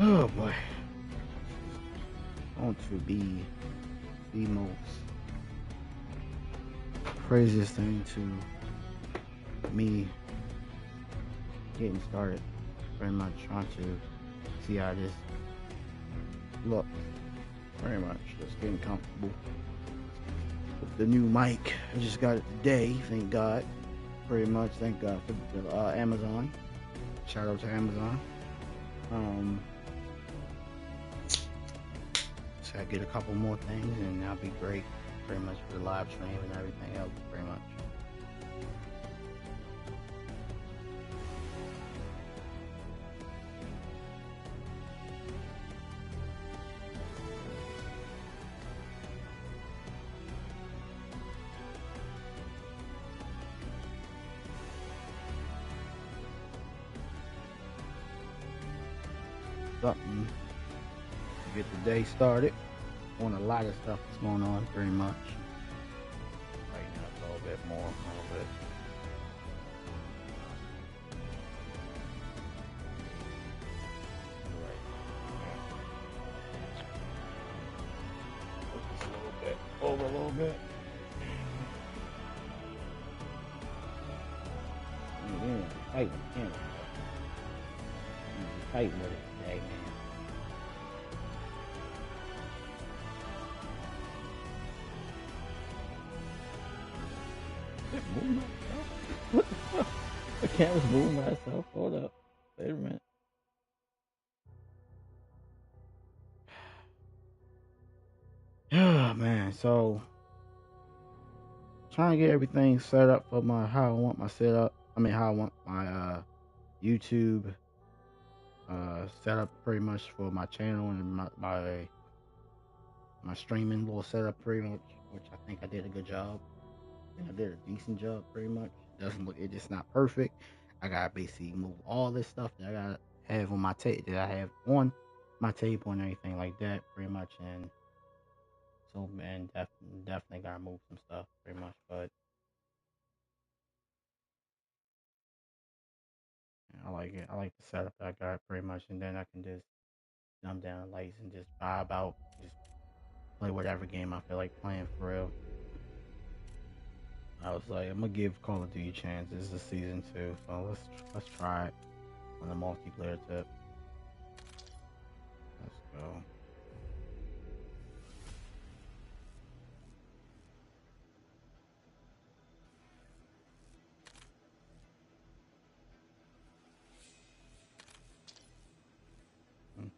Oh boy. On to be the most craziest thing to me getting started. Pretty much trying to see how this looks. Very much just getting comfortable with the new mic. I just got it today, thank God. Pretty much, thank God for Amazon. Shout out to Amazon. So I get a couple more things and that'll be great. Pretty much for the live stream and everything else, pretty much. Something to get the day started on a lot of stuff that's going on pretty much. Right now it's a little bit more, a little bit. Just a little bit, over a little bit. Yeah, tight with the camera. Tight with it today, man. Moving myself? What the fuck? The camera's moving myself. Hold up. Wait a minute. Oh man, so trying to get everything set up for my how I want my setup. I mean how I want my YouTube set up pretty much for my channel and my streaming little setup pretty much, which I think I did a good job. And I did a decent job pretty much. Doesn't look it's just not perfect. I gotta basically move all this stuff that I gotta have on my table that I have on my table and everything like that pretty much, and so man definitely gotta move some stuff pretty much, but yeah, I like it. I like the setup that I got pretty much, and then I can just dumb down the lights and just vibe out, just play whatever game I feel like playing for real. I was like, I'm gonna give Call of Duty a chance. This is season 2, so let's try it on the multiplayer tip. Let's go. Mm.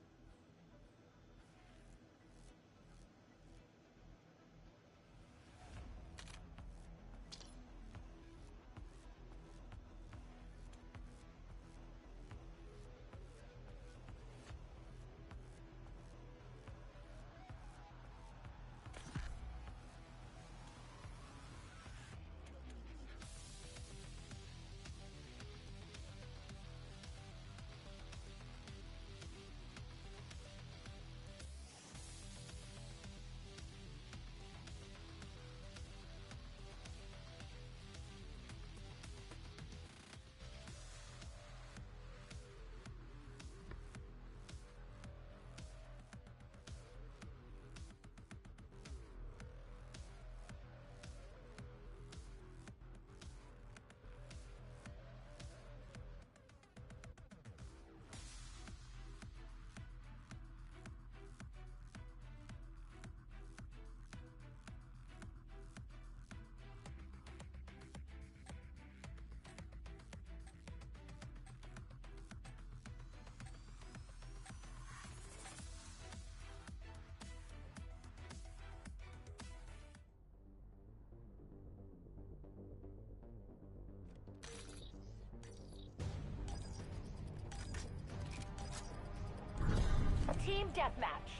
Team deathmatch.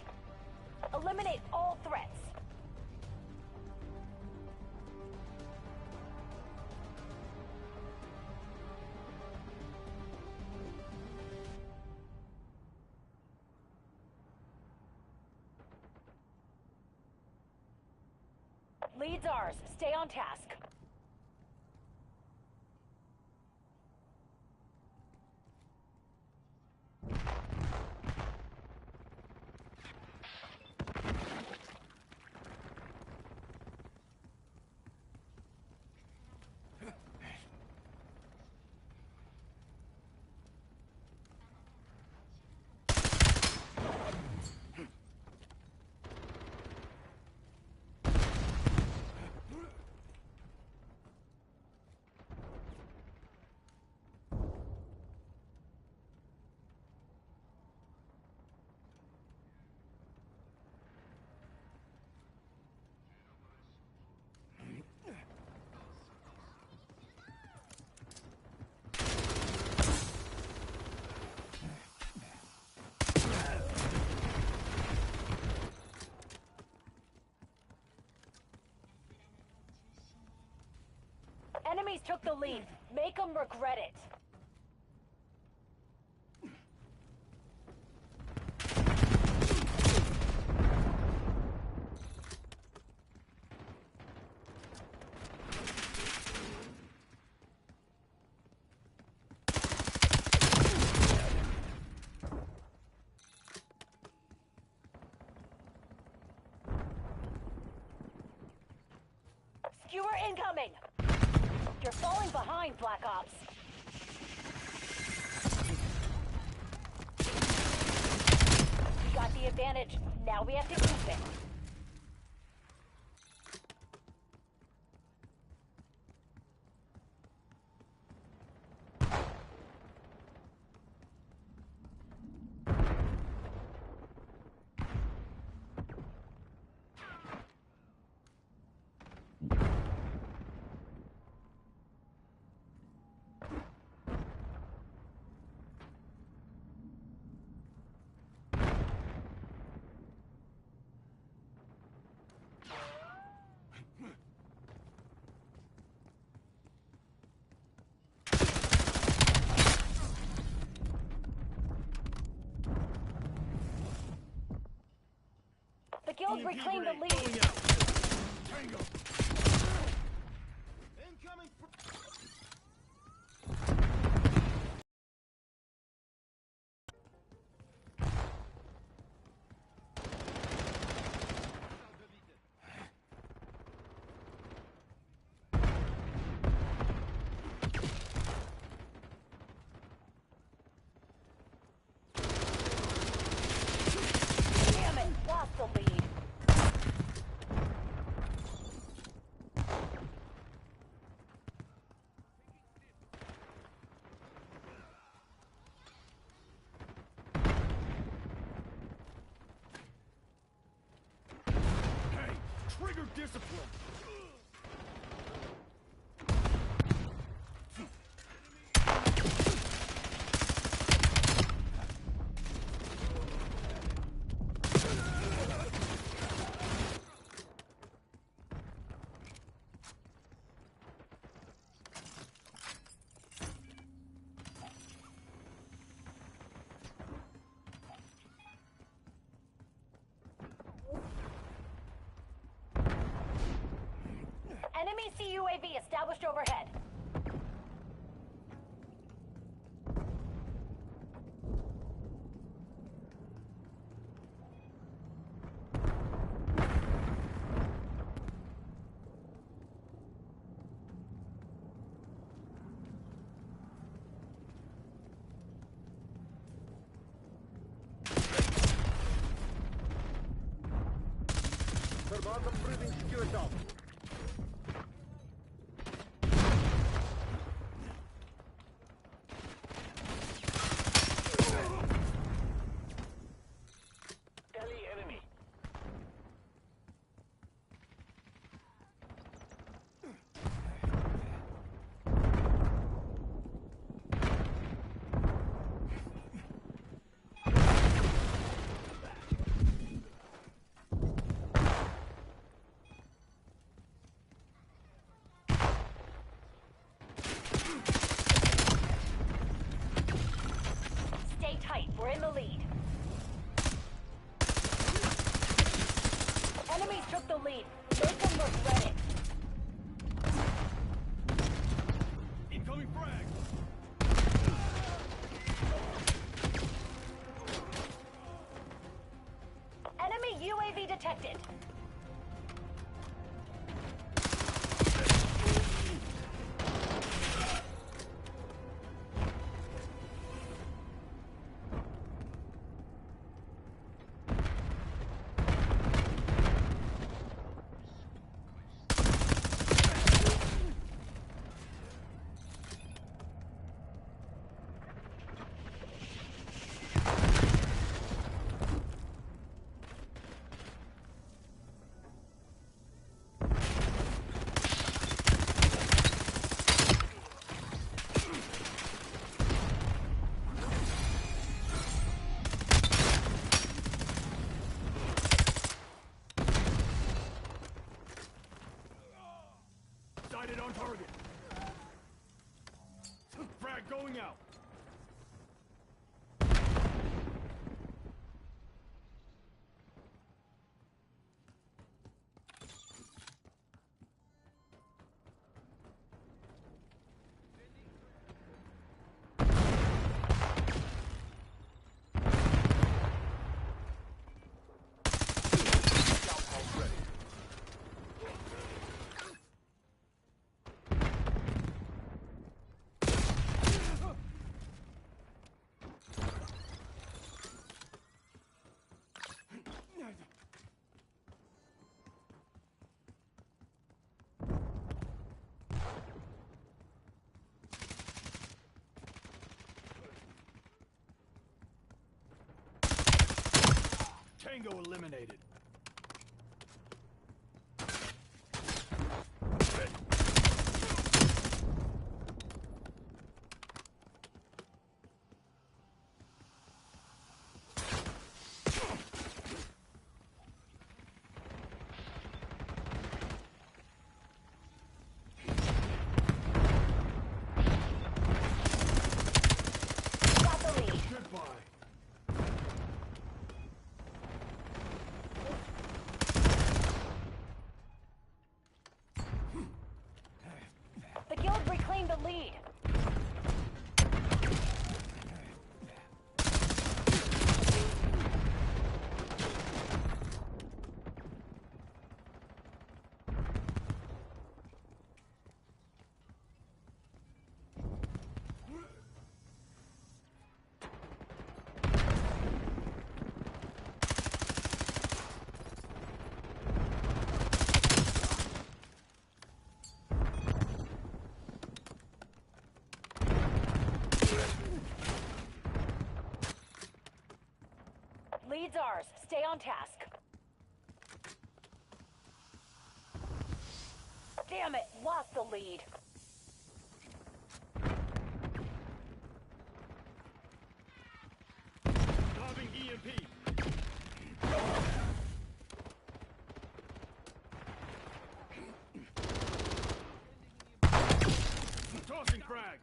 Eliminate all threats. Lead's ours. Stay on task. took the lead. Make them regret it. Skewer incoming! You're falling behind, Black Ops. We got the advantage. Now we have to keep it. The guild reclaimed the lead. Tango. Incoming. Damn it, lost the lead. Hey, trigger discipline. Enemy CUAV established overhead. Survival breathing secure top. Enemy. Stay tight, we're in the lead. Enemies took the lead. Make them regret it. Incoming frag. Enemy UAV detected. Going out. Tango eliminated. Got the lead. Goodbye. The guild reclaimed the lead. Lead's ours. Stay on task. Damn it, lost the lead. Lobbing EMP. Tossing frag.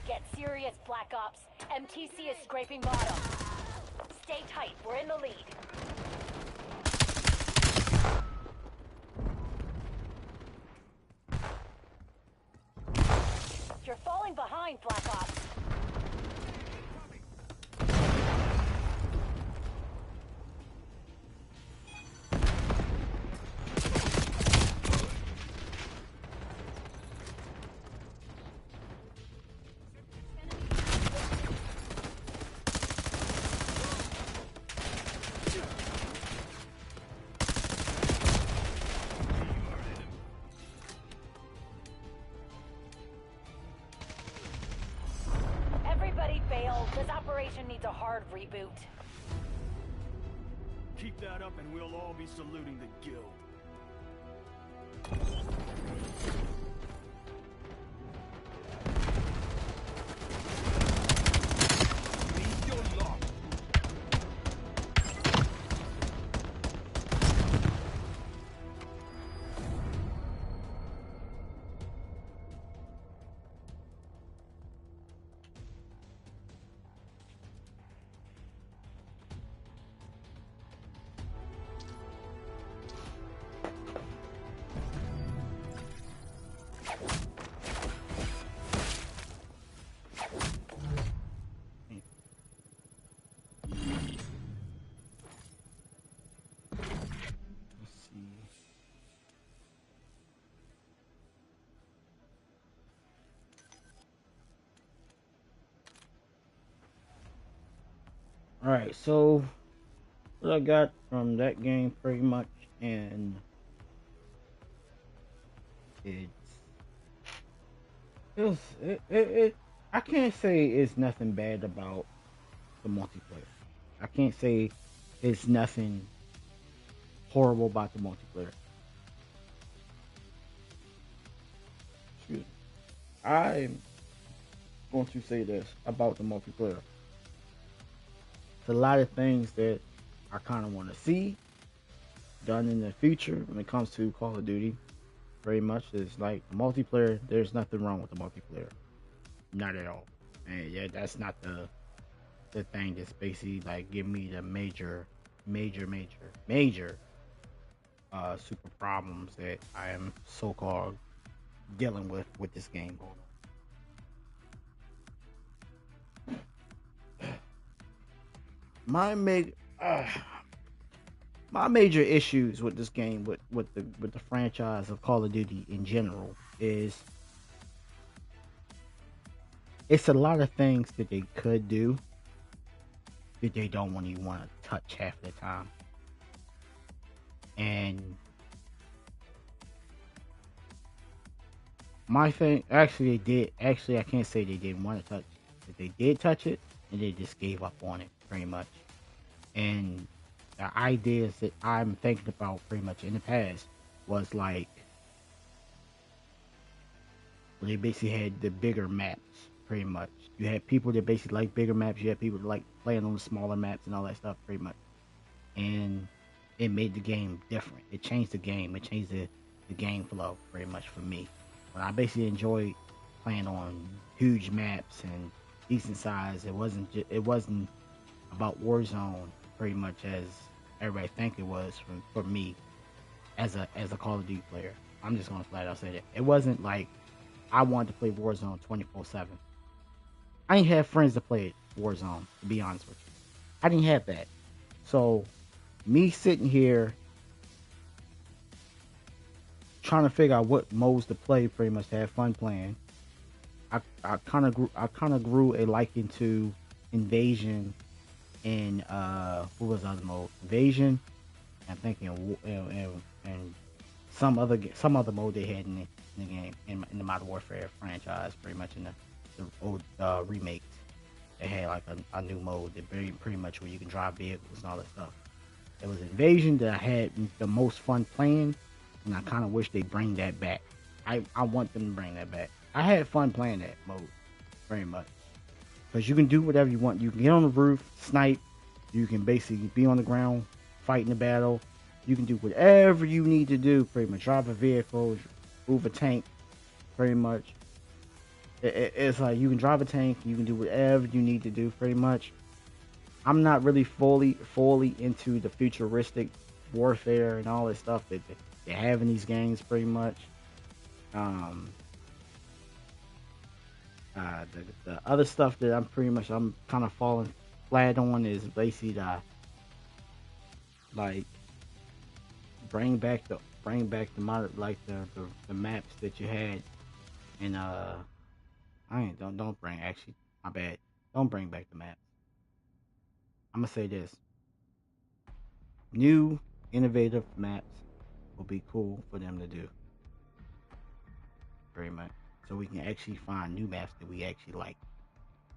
Get serious, Black Ops. MTC is scraping bottom. Stay tight, we're in the lead. You're falling behind, Black Ops. Everybody bail. This operation needs a hard reboot. Keep that up and we'll all be saluting the guild. Leave your lock. Let's see. Alright, so what I got from that game pretty much, and I can't say it's nothing bad about the multiplayer. I can't say it's nothing horrible about the multiplayer. Excuse me. I'm going to say this about the multiplayer. It's a lot of things that I kind of want to see done in the future when it comes to Call of Duty. Very much is like multiplayer. There's nothing wrong with the multiplayer, not at all. And yeah, that's not the thing that's basically like give me the major super problems that I am so called dealing with this game. My mag my major issues with this game with the franchise of Call of Duty in general is it's a lot of things that they could do that they don't want even want to touch half the time. And my thing actually they did actually I can't say they didn't want to touch it. They did touch it and they just gave up on it pretty much. And the ideas that I'm thinking about pretty much in the past was like they basically had the bigger maps pretty much. You had people that basically like bigger maps, you had people that like playing on the smaller maps and all that stuff pretty much. And it made the game different. It changed the game. It changed the game flow pretty much for me. But I basically enjoyed playing on huge maps and decent size. It wasn't about Warzone pretty much as everybody think it was for me as a Call of Duty player. I'm just gonna flat out say that. It wasn't like I wanted to play Warzone 24/7. I didn't have friends to play Warzone, to be honest with you. I didn't have that. So me sitting here trying to figure out what modes to play pretty much to have fun playing. I kind of grew a liking to Invasion and what was the other mode? Invasion. I'm thinking and some other mode they had in the game in the Modern Warfare franchise, pretty much in the old remakes. They had like a new mode that pretty much where you can drive vehicles and all that stuff. It was Invasion that I had the most fun playing, and I kind of wish they bring that back. I want them to bring that back. I had fun playing that mode, very much. Because you can do whatever you want. You can get on the roof, snipe. You can basically be on the ground, fight in the battle. You can do whatever you need to do, pretty much. Drive a vehicle, move a tank, pretty much. It's like you can drive a tank. You can do whatever you need to do, pretty much. I'm not really fully into the futuristic warfare and all that stuff that they have in these games, pretty much. The other stuff that I'm kind of falling flat on is basically like bring back the the maps that you had in don't bring actually my bad, don't bring back the maps. I'm gonna say this: new innovative maps will be cool for them to do, very much. So we can actually find new maps that we actually like,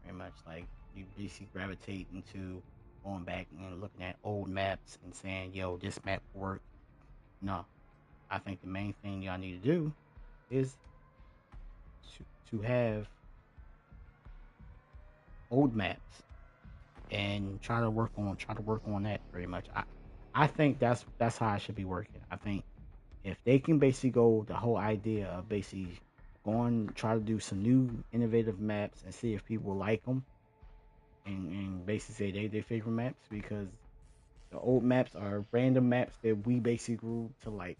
very much. Like you basically gravitate into going back and looking at old maps and saying, "Yo, this map worked." No, I think the main thing y'all need to do is to have old maps and try to work on that, very much. I think that's how I should be working. I think if they can basically go the whole idea of basically going try to do some new innovative maps and see if people like them and basically say they favorite maps, because the old maps are random maps that we basically grew to like.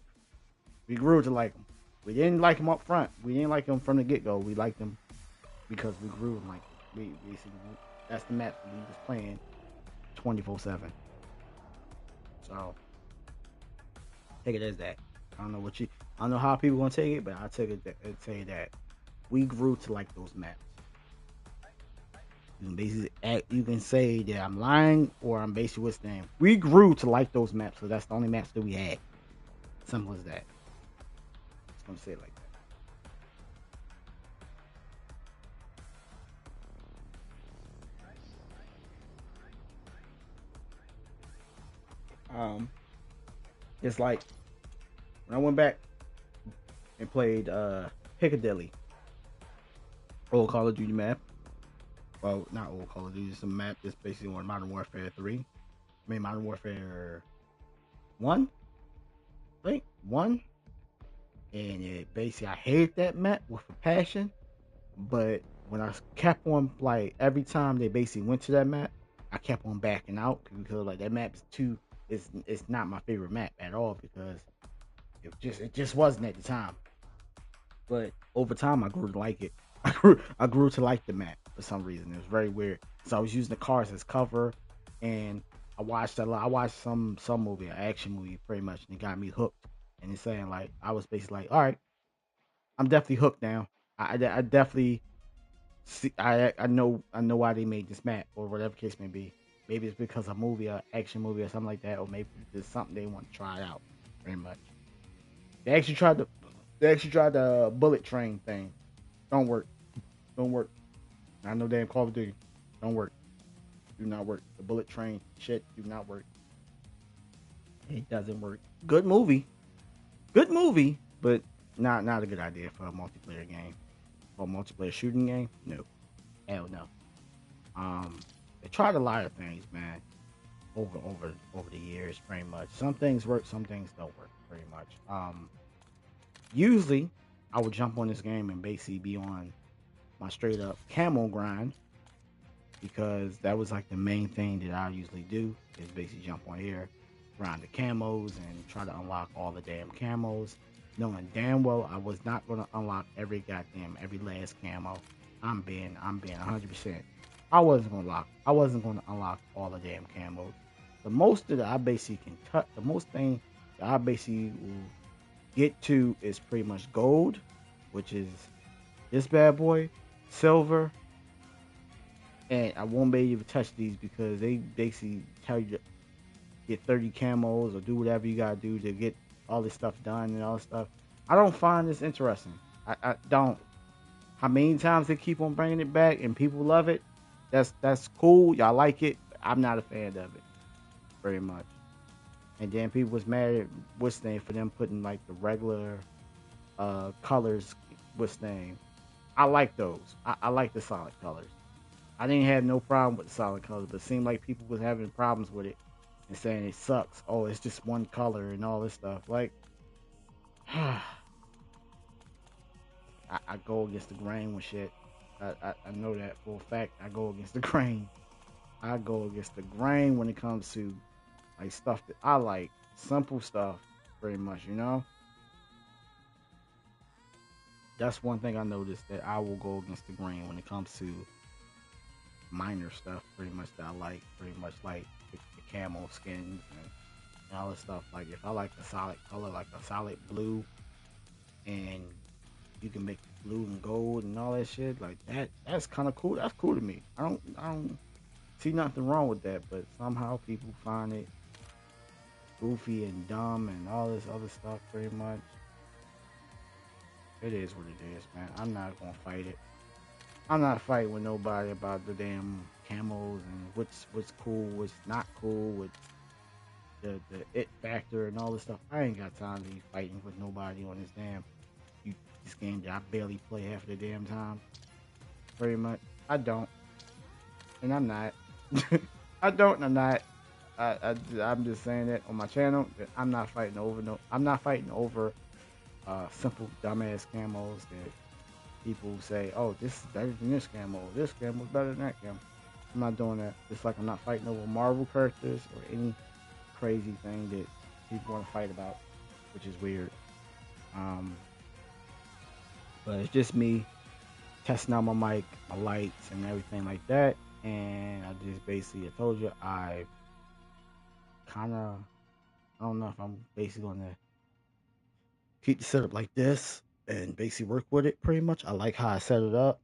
We grew to like them. We didn't like them up front. We didn't like them from the get-go. We liked them because we grew like we basically that's the map we was playing 24/7. So take it as that. I don't know how people gonna take it, but I take it and say that we grew to like those maps. You can basically you can say that I'm lying or I'm basically what's the name. We grew to like those maps, so that's the only maps that we had. Simple as that. Just gonna say it like that. It's like when I went back and played Piccadilly, old Call of Duty map. Well, not old Call of Duty, it's a map that's basically on Modern Warfare 3. I mean Modern Warfare 1? I think 1? and it basically I hated that map with a passion. But when I kept on like every time they basically went to that map, I kept on backing out because like that map is too. It's not my favorite map at all because it just wasn't at the time. But over time, I grew to like it. I grew to like the map for some reason. It was very weird. So I was using the cars as cover, and I watched a lot. I watched some movie, an action movie, pretty much, and it got me hooked. And it's saying like I was basically like, all right, I'm definitely hooked now. I definitely see. I know why they made this map or whatever case may be. Maybe it's because a movie, a action movie, or something like that, or maybe it's something they want to try out. Very much. They actually tried the bullet train thing. Don't work. Don't work. I know damn Call of Duty. Don't work. Do not work. The bullet train shit do not work. It doesn't work. Good movie. Good movie, but not a good idea for a multiplayer game. For a multiplayer shooting game? No. Hell no. They tried a lot of things, man. Over the years, pretty much. Some things work, some things don't work, pretty much. Usually I would jump on this game and basically be on my straight up camo grind because that was like the main thing that I usually do is basically jump on here, grind the camos and try to unlock all the damn camos, knowing damn well I was not gonna unlock every last camo. I'm being 100%. I wasn't gonna unlock all the damn camos. The most that I basically can touch, the most thing that I basically will get to is pretty much gold, which is this bad boy, silver, and I won't be able to touch these because they basically tell you to get 30 camos or do whatever you gotta do to get all this stuff done and all this stuff. I don't find this interesting. I don't. How many times they keep on bringing it back and people love it? That's cool. Y'all like it. I'm not a fan of it very much. And then people was mad at what's name for them putting like the regular colors. What's name? I like those. I like the solid colors. I didn't have no problem with the solid colors, but it seemed like people was having problems with it and saying it sucks. Oh, it's just one color and all this stuff. Like, I go against the grain with shit. I know that for a fact. I go against the grain. I go against the grain when it comes to like stuff that I like. Simple stuff, pretty much, you know? That's one thing I noticed that I will go against the grain when it comes to minor stuff, pretty much that I like, pretty much like the camo skins and all this stuff. Like if I like a solid color, like a solid blue, and you can make blue and gold and all that shit, like that's kind of cool. That's cool to me. I don't see nothing wrong with that, but somehow people find it goofy and dumb and all this other stuff. Pretty much, it is what it is, man. I'm not gonna fight it. I'm not fighting with nobody about the damn camos and what's cool, what's not cool, with the it factor and all this stuff. I ain't got time to be fighting with nobody on this game that I barely play half of the damn time. Pretty much, I don't, and I'm not. I don't, and I'm not. I'm just saying that on my channel that I'm not fighting over no. I'm not fighting over simple dumbass camos that people say, oh, this is better than this camo. This camo is better than that camo. I'm not doing that. Just like I'm not fighting over Marvel characters or any crazy thing that people want to fight about, which is weird. But it's just me testing out my mic, my lights, and everything like that. And I just basically, I told you, I don't know if I'm basically gonna keep the setup like this and basically work with it pretty much. I like how I set it up.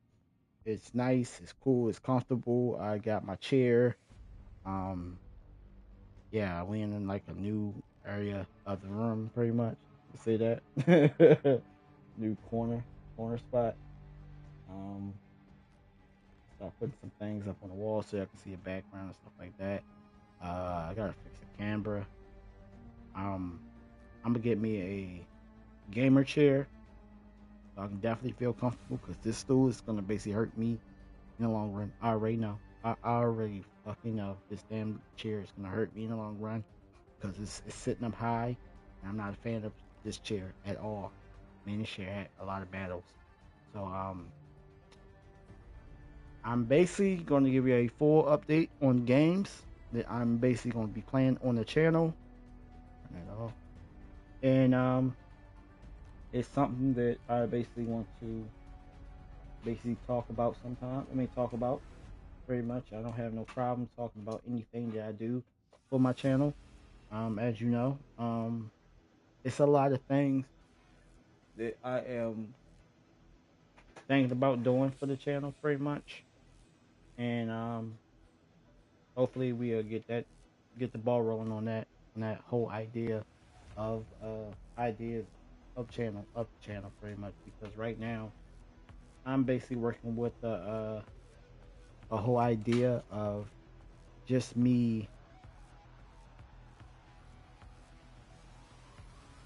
It's nice, it's cool, it's comfortable. I got my chair. Um, yeah, we in like a new area of the room pretty much. You see that? New corner spot. Um, start putting some things up on the wall so I can see a background and stuff like that. I gotta fix the camera. I'm gonna get me a gamer chair so I can definitely feel comfortable because this stool is gonna basically hurt me in the long run. I already know. I already fucking know this damn chair is gonna hurt me in the long run because it's sitting up high and I'm not a fan of this chair at all. Me and Share had a lot of battles. So I'm basically going to give you a full update on games that I'm basically going to be playing on the channel. Turn that off. And it's something that I basically want to basically talk about sometime. I mean, talk about very much. I don't have no problem talking about anything that I do for my channel. As you know, it's a lot of things that I am thinking about doing for the channel, pretty much. And hopefully we'll get the ball rolling on that whole idea of ideas of channel pretty much, because right now I'm basically working with a whole idea of just me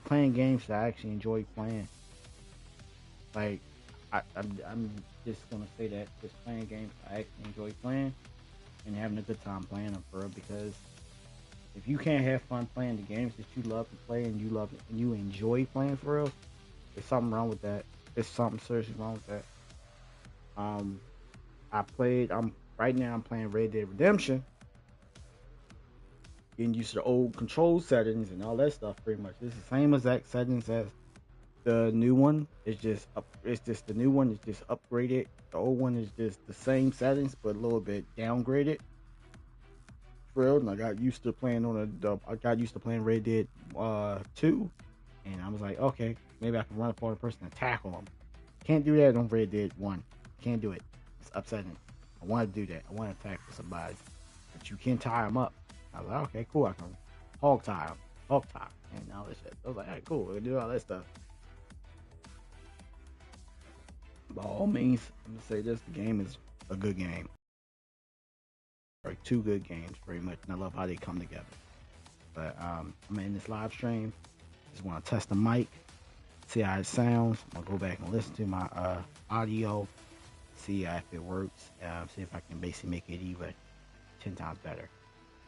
playing games that I actually enjoy playing. Like I'm just gonna say that, just playing games I actually enjoy playing and having a good time playing them for real, because if you can't have fun playing the games that you love to play and you love it and you enjoy playing for real, there's something wrong with that. There's something seriously wrong with that. Um, I'm right now I'm playing Red Dead Redemption, getting used to the old control settings and all that stuff. Pretty much, it's the same exact settings as the new one. It's just the new one is just upgraded. The old one is just the same settings but a little bit downgraded. And I got used to playing I got used to playing Red Dead 2, and I was like, okay, maybe I can run up on a person and tackle them. Can't do that on Red Dead 1. Can't do it. It's upsetting. I want to do that. I want to tackle somebody, but you can tie them up. I was like, okay, cool. I can hog tie them, and all this shit. I was like, all right, cool. We can do all that stuff. By all means, I'm gonna say this: the game is a good game. Like two good games, pretty much, and I love how they come together. But I'm in this live stream. Just want to test the mic, see how it sounds. I'm gonna go back and listen to my audio, see if it works, see if I can basically make it even 10 times better.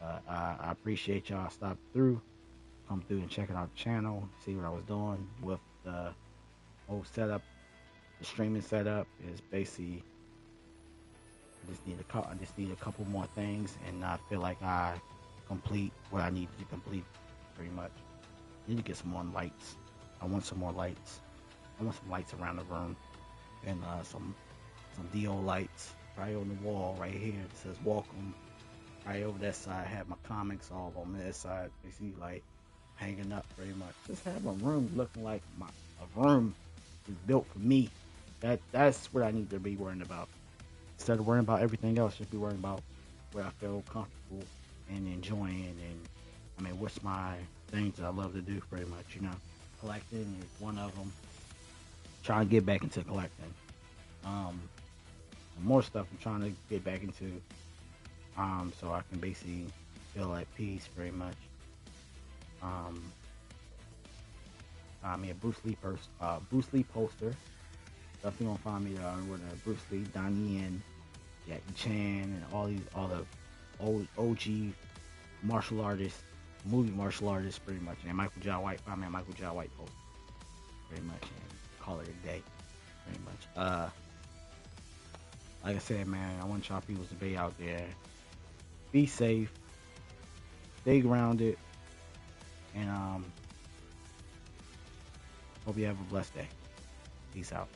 I appreciate y'all stopping through, come through and checking out the channel, see what I was doing with the whole setup. The streaming setup is basically I just need a couple more things, and I feel like I complete what I need to complete pretty much. I need to get some more lights. I want some more lights. I want some lights around the room, and some DO lights right on the wall right here. It says welcome. Right over that side, I have my comics all on that side. You see, like hanging up pretty much. Just have a room looking like a room is built for me. That's what I need to be worrying about. Instead of worrying about everything else, just be worrying about where I feel comfortable and enjoying. And I mean, what's my things that I love to do, pretty much, you know. Collecting is one of them. Trying to get back into collecting. More stuff I'm trying to get back into. So I can basically feel at peace, pretty much. Find me a Bruce Lee poster. Definitely gonna find me with Bruce Lee, Donnie Yen, Jackie Chan, and all the old OG martial artists, movie martial artists, pretty much. And Michael Jai White, find me a Michael Jai White poster, pretty much, and call it a day, pretty much. Like I said, man, I want y'all people to be out there, be safe, stay grounded, and hope you have a blessed day. Peace out.